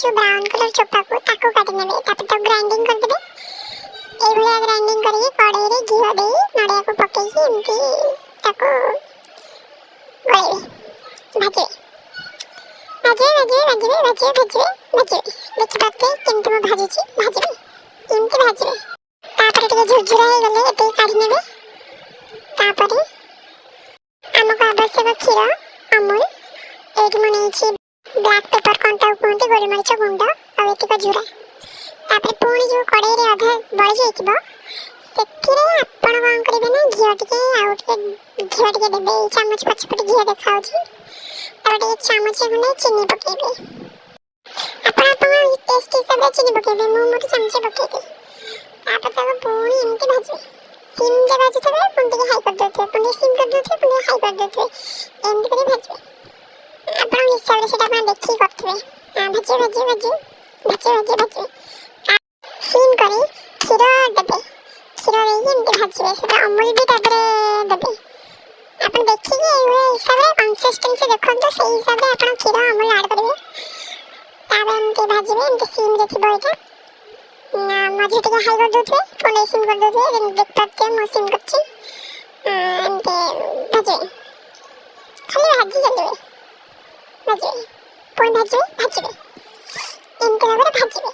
जो brown colour चोपा को ताको काटी नेबे तापर तो ग्राइंडिंग कर देबे ए भलिया ग्राइंडिंग करी कड़ाई रे घी दे नड़िया को पकेई एमती ताको गळेबे भाजे देखि पाते केमती म भाजुची भाजबे एमती भाजबे तापर टिके झुरझुरा हे गले एते काढी नेबे तापर हमको आवश्यक क्षीर अमूल एटी मने छी ब्लैक पेपर कंटा कोंते गोलमरीच गुंड आ एतिका जुरा तापर पुणी जो कड़ाई रे आधा बळ जाइतिबो सेथिरे आपण कोन करिबे ना घिया टिके देबे चम्मच पछपट घिया देखाउची तापर एक चम्मच खंडे चीनी पकेबे आपण टेस्ट हिसाब रे चीनी पकेबे मु मोर चमचे पकेबे तापर ताको पुणी एमती भाजबे सिम जे भाजुतबे पुणी टिके हाई कर देते पुणी सिम कर देते पुणी हाई कर देते एमती करी भाजबे आपण हिसाब से आपण देखि करथबे भाजे सीम करी खीर देबे खीर देई एमती भाजबे सेटा अमूल भी तापरे देबे आपण देखि के एवे हिसाब रे कंसिस्टेंसी देखन तो सही हिसाब रे आपण खीर अमूल ऐड करबे ताबे एमती भाजबे एमती सीम रे थिबो एटा मझे टिके हाई कर देथबे पुणी सीम कर देथबे देख पाते मो सीम करछि एमती भाजबे खाली भाजी चलबे पुणी भाजबे एमती भाବରେ भाजबे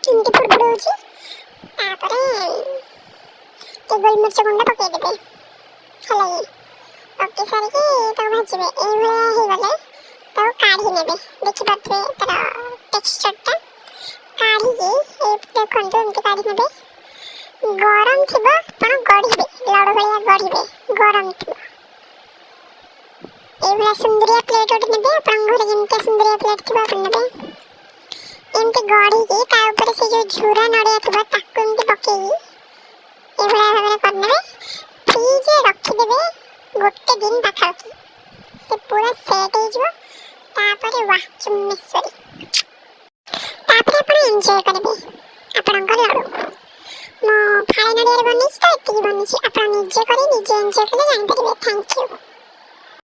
एमती फुड़फुड़ होची तापर ते गोलमरीच गुंड पके देबे हलाई पके सारी के तो भाजबे ए भलिया हे गले तो काढी नेबे देखि पातबे तार टेक्सचर ता काढी के ए देखंतु एमती काढी नेबे गरम थिबो पण गढिबे लड़ भलिया गढिबे गरम थिबो एवला सुंदरिया प्लेट उठ नेबे अपन घरे जेमते सुंदरिया प्लेट थिबा अपन नेबे एमते गड़ी के ता ऊपर से जो झूरा नड़िया थिबा ताकु एमते पकेई एवला भाबरे कर नेबे फ्रिज रे रखि देबे गोटे दिन पाखाकी से पूरा सेट हो जिवो तापर वाह चुम्मेश्वरी तापर अपन एन्जॉय करबे अपन कर लड़ो मो फाइनल रे बनिस तो एति बनिस अपन निजे करी निजे एन्जॉय करे जानि परिबे थैंक यू।